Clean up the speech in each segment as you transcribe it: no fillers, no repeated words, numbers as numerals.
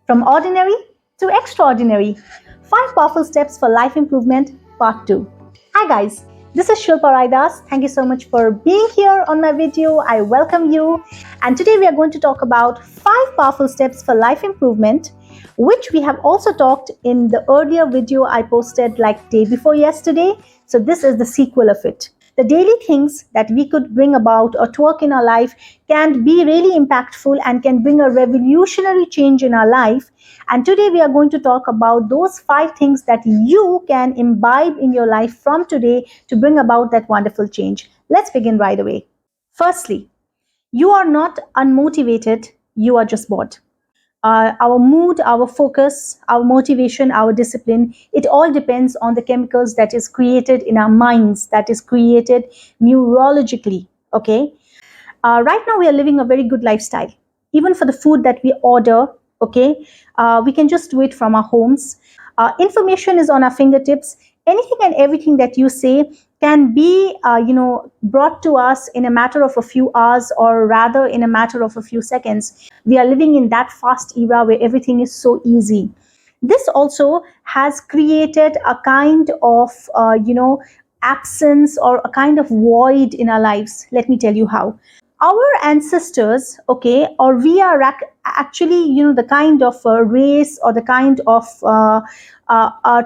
From ordinary to extraordinary. 5 powerful steps for life improvement, part 2. Hi guys, this is Shilpa Raidas. Thank you so much for being here on my video. I welcome you. And today we are going to talk about 5 powerful steps for life improvement, which we have also talked in the earlier video I posted like day before yesterday. So this is the sequel of it. The daily things that we could bring about or twerk in our life can be really impactful and can bring a revolutionary change in our life. And today we are going to talk about those 5 things that you can imbibe in your life from today to bring about that wonderful change. Let's begin right away. Firstly, you are not unmotivated, you are just bored. Our mood, our focus, our motivation, our discipline, it all depends on the chemicals that is created in our minds, that is created neurologically. Okay. Right now, we are living a very good lifestyle. Even for the food that we order, okay, we can just do it from our homes. Information is on our fingertips. Anything and everything that you say can be, brought to us in a matter of a few hours, or rather in a matter of a few seconds. We are living in that fast era where everything is so easy. This also has created a kind of, absence or a kind of void in our lives. Let me tell you how. Our ancestors, okay, or we are actually, the kind of race or the kind of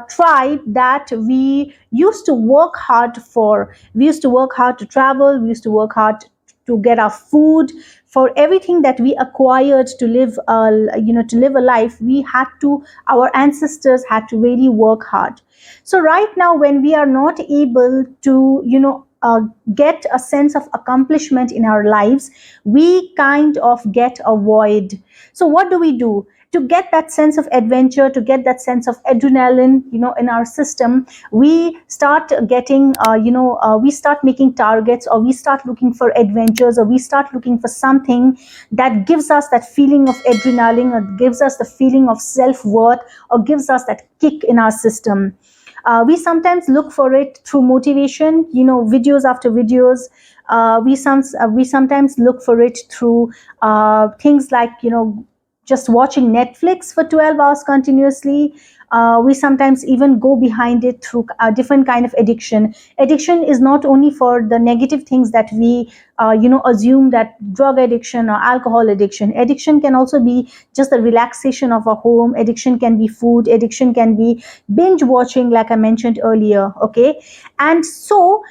tribe that we used to work hard for. We used to work hard to travel. We used to work hard to get our food. For everything that we acquired to live, to live a life, our ancestors had to really work hard. So right now, when we are not able to, get a sense of accomplishment in our lives, we kind of get a void. So what do we do? To get that sense of adventure, to get that sense of adrenaline, in our system, we start getting, we start making targets, or we start looking for adventures, or we start looking for something that gives us that feeling of adrenaline, or gives us the feeling of self-worth, or gives us that kick in our system. We sometimes look for it through motivation, videos after videos. We sometimes look for it through things like, just watching Netflix for 12 hours continuously. We sometimes even go behind it through a different kind of addiction. Addiction is not only for the negative things that we, assume, that drug addiction or alcohol addiction. Addiction can also be just the relaxation of a home. Addiction can be food. Addiction can be binge watching, like I mentioned earlier. Okay. And so,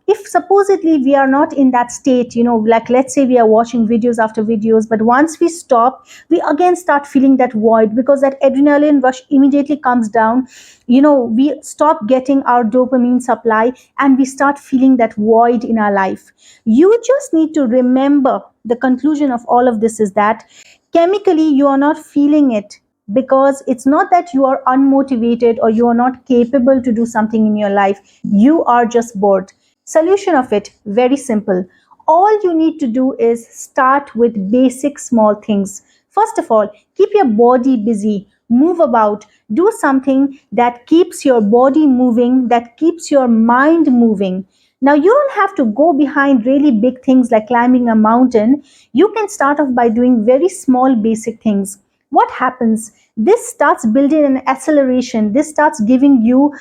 if supposedly we are not in that state, like let's say we are watching videos after videos, but once we stop, we again start feeling that void, because that adrenaline rush immediately comes down. We stop getting our dopamine supply, and we start feeling that void in our life. You just need to remember, the conclusion of all of this is that chemically you are not feeling it, because it's not that you are unmotivated or you are not capable to do something in your life. You are just bored. Solution of it, very simple. All you need to do is start with basic small things. First of all, keep your body busy, move about, do something that keeps your body moving, that keeps your mind moving. Now, you don't have to go behind really big things like climbing a mountain. You can start off by doing very small basic things. What happens? This starts building an acceleration. This starts giving you,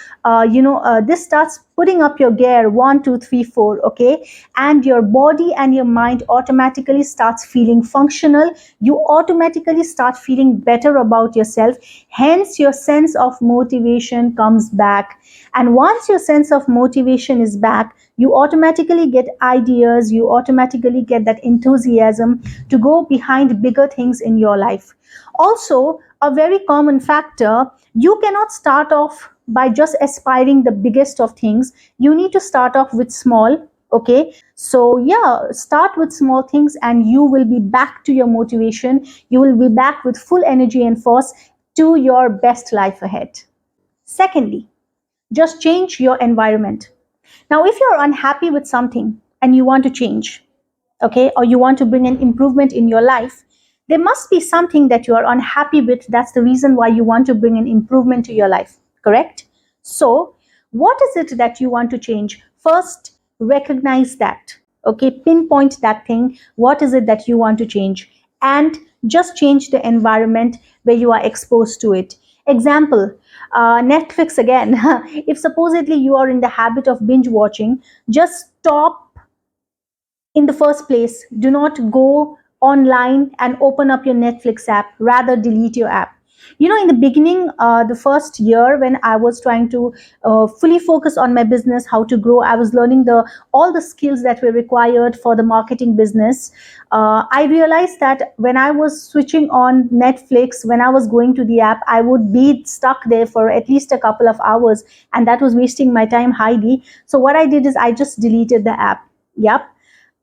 this starts putting up your gear 1, 2, 3, 4, okay? And your body and your mind automatically starts feeling functional. You automatically start feeling better about yourself. Hence, your sense of motivation comes back. And once your sense of motivation is back, you automatically get ideas, you automatically get that enthusiasm to go behind bigger things in your life. Also, a very common factor, you cannot start off by just aspiring the biggest of things. You need to start off with small. Okay, so yeah, start with small things and you will be back to your motivation. You will be back with full energy and force to your best life ahead. Secondly, just change your environment. Now, if you're unhappy with something and you want to change, okay, or you want to bring an improvement in your life, there must be something that you are unhappy with. That's the reason why you want to bring an improvement to your life, correct? So, what is it that you want to change? First, recognize that, okay, pinpoint that thing. What is it that you want to change? and just change the environment where you are exposed to it. Example, Netflix again. If supposedly you are in the habit of binge watching, just stop in the first place. Do not go online and open up your Netflix app, rather delete your app. In the beginning, the first year when I was trying to fully focus on my business, how to grow, I was learning the all the skills that were required for the marketing business. I realized that when I was switching on Netflix, when I was going to the app, I would be stuck there for at least a couple of hours, and that was wasting my time highly. So what I did is I just deleted the app. Yep.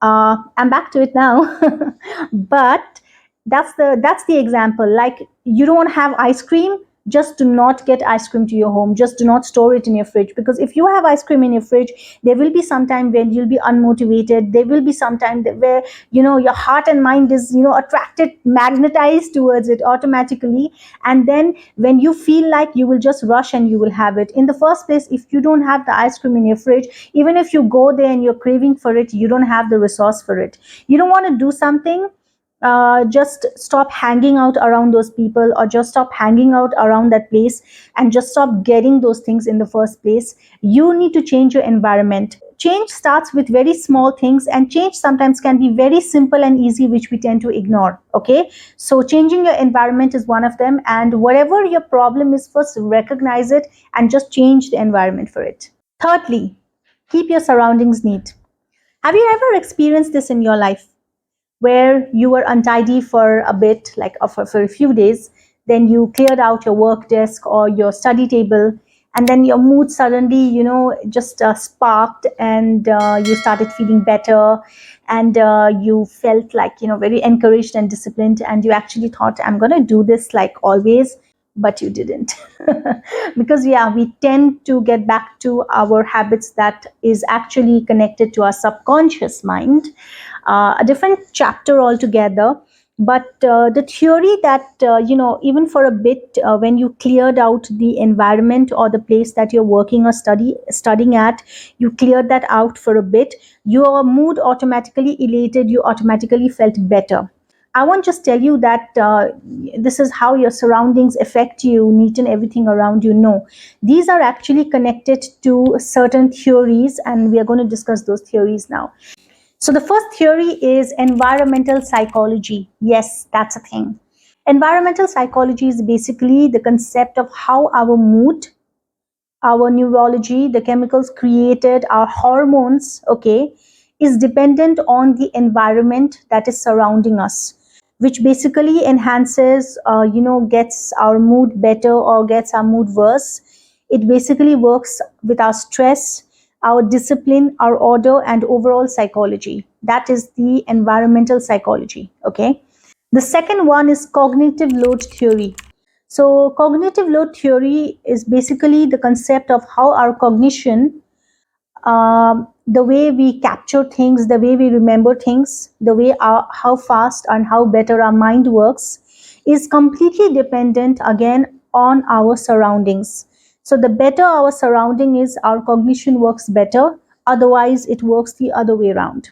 I'm back to it now. But that's the example. Like, you don't have ice cream, just do not get ice cream to your home. Just do not store it in your fridge, because if you have ice cream in your fridge, there will be some time when you'll be unmotivated. There will be some time where your heart and mind is attracted, magnetized towards it automatically, and then when you feel like, you will just rush and you will have it. In the first place, if you don't have the ice cream in your fridge, even if you go there and you're craving for it, you don't have the resource for it. You don't want to do something, just stop hanging out around those people, or just stop hanging out around that place, and just stop getting those things in the first place. You need to change your environment. Change starts with very small things, and change sometimes can be very simple and easy, which we tend to ignore. Okay, so changing your environment is one of them, and whatever your problem is, first recognize it and just change the environment for it. Thirdly, keep your surroundings neat. Have you ever experienced this in your life, where you were untidy for a bit, like for a few days, then you cleared out your work desk or your study table, and then your mood suddenly, just sparked, and you started feeling better, and you felt like, very encouraged and disciplined, and you actually thought, I'm going to do this like always, but you didn't. Because yeah, we tend to get back to our habits that is actually connected to our subconscious mind, a different chapter altogether. But the theory that, even for a bit, when you cleared out the environment or the place that you're working or studying at, you cleared that out for a bit, your mood automatically elated, you automatically felt better. I won't just tell you that this is how your surroundings affect you, neaten everything around you. No, these are actually connected to certain theories, and we are going to discuss those theories now. So the first theory is environmental psychology. Yes, that's a thing. Environmental psychology is basically the concept of how our mood, our neurology, the chemicals created, our hormones, okay, is dependent on the environment that is surrounding us, which basically enhances, gets our mood better or gets our mood worse. It basically works with our stress, our discipline, our order, and overall psychology. That is the environmental psychology, okay? The second one is cognitive load theory. So, cognitive load theory is basically the concept of how our cognition, the way we capture things, the way we remember things, the way how fast and how better our mind works, is completely dependent again on our surroundings. So, the better our surrounding is, our cognition works better. Otherwise, it works the other way around.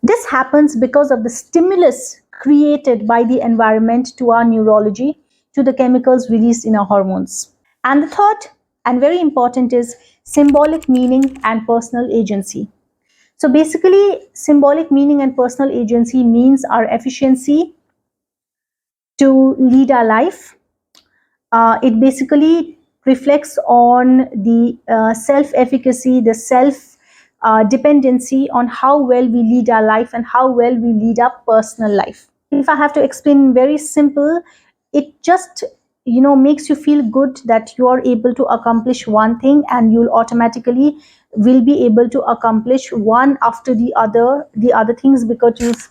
This happens because of the stimulus created by the environment to our neurology, to the chemicals released in our hormones. And the third, and very important, is symbolic meaning and personal agency. So basically, symbolic meaning and personal agency means our efficiency to lead our life. It basically reflects on the self efficacy, the self dependency on how well we lead our life and how well we lead our personal life. If I have to explain very simple, it just makes you feel good that you are able to accomplish one thing, and you'll automatically will be able to accomplish one after the other things,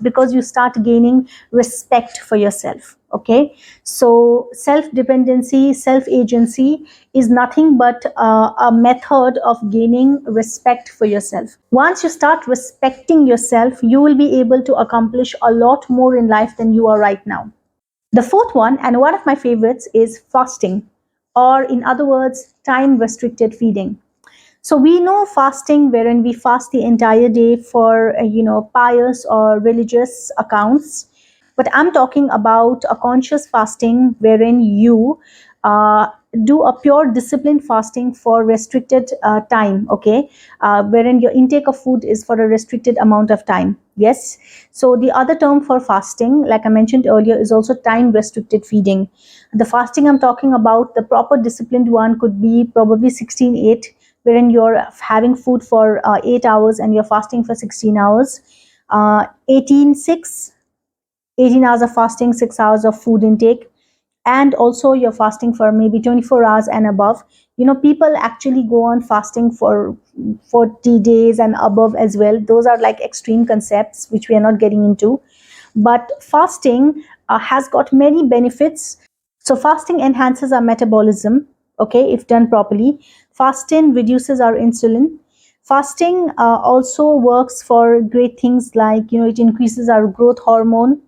because you start gaining respect for yourself. Okay, so self dependency, self agency is nothing but a method of gaining respect for yourself. Once you start respecting yourself, you will be able to accomplish a lot more in life than you are right now. The fourth one, and one of my favorites, is fasting, or in other words, time restricted feeding. So we know fasting, wherein we fast the entire day for pious or religious accounts. but I'm talking about a conscious fasting wherein you uh, do a pure disciplined fasting for restricted time, okay, wherein your intake of food is for a restricted amount of time. Yes. So the other term for fasting, like I mentioned earlier, is also time restricted feeding. The fasting I'm talking about, the proper disciplined one, could be probably 16/8, wherein you're having food for 8 hours and you're fasting for 16 hours. 18/6, 18 hours of fasting, 6 hours of food intake, and also you're fasting for maybe 24 hours and above. People actually go on fasting for 40 days and above as well. Those are like extreme concepts which we are not getting into, but fasting has got many benefits. So fasting enhances our metabolism, okay, if done properly. Fasting reduces our insulin. Fasting also works for great things like, it increases our growth hormone.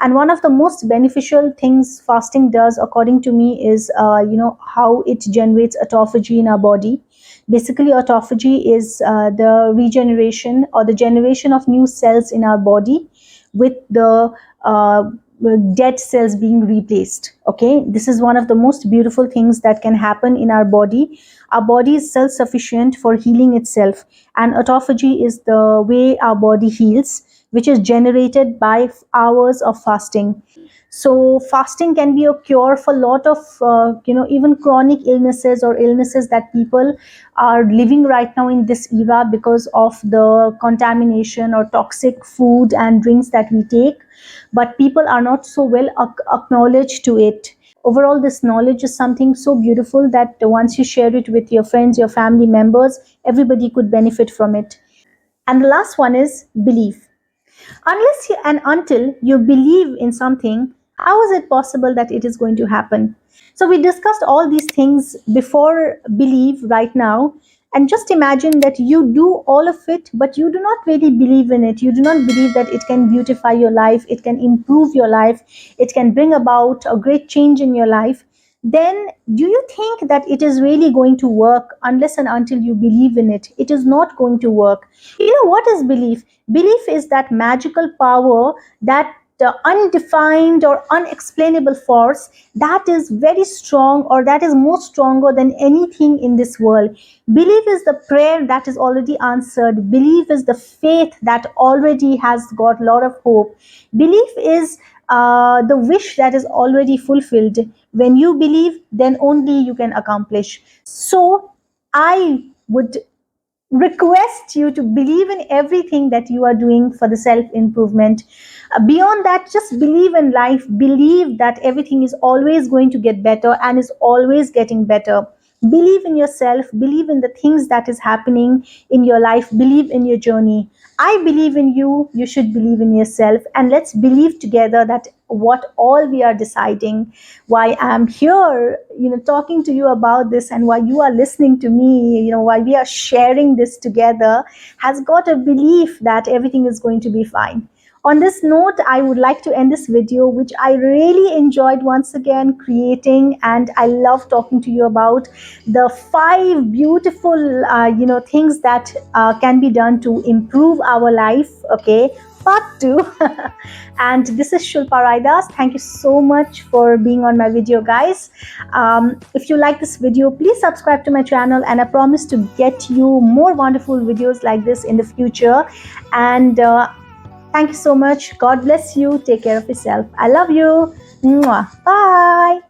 And one of the most beneficial things fasting does, according to me, is how it generates autophagy in our body. Basically, autophagy is the regeneration or the generation of new cells in our body with the uh, dead cells being replaced. Okay, this is one of the most beautiful things that can happen in our body. Our body is self sufficient for healing itself, and autophagy is the way our body heals, which is generated by hours of fasting. So fasting can be a cure for a lot of even chronic illnesses or illnesses that people are living right now in this era because of the contamination or toxic food and drinks that we take, but people are not so well acknowledged to it. Overall, this knowledge is something so beautiful that once you share it with your friends, your family members, everybody could benefit from it. And the last one is belief. Unless you, and until you believe in something, how is it possible that it is going to happen? So we discussed all these things before believe right now. And just imagine that you do all of it, but you do not really believe in it. You do not believe that it can beautify your life, it can improve your life, it can bring about a great change in your life. Then do you think that it is really going to work unless and until you believe in it? It is not going to work. What is belief? Belief is that magical power, that undefined or unexplainable force that is very strong, or that is more stronger than anything in this world. Belief is the prayer that is already answered. Belief is the faith that already has got a lot of hope. Belief is the wish that is already fulfilled. When you believe, then only you can accomplish. So I would request you to believe in everything that you are doing for the self improvement. Beyond that, just believe in life, believe that everything is always going to get better and is always getting better. Believe in yourself, believe in the things that is happening in your life, believe in your journey. I believe in you, you should believe in yourself, and let's believe together that what all we are deciding, why I'm here, talking to you about this, and why you are listening to me, why we are sharing this together, has got a belief that everything is going to be fine. On this note, I would like to end this video, which I really enjoyed once again creating, and I love talking to you about the 5 beautiful, things that can be done to improve our life. Okay, part two. And this is Shulpa Raidas. Thank you so much for being on my video, guys. If you like this video, please subscribe to my channel, and I promise to get you more wonderful videos like this in the future. And thank you so much. God bless you. Take care of yourself. I love you. Mwah. Bye.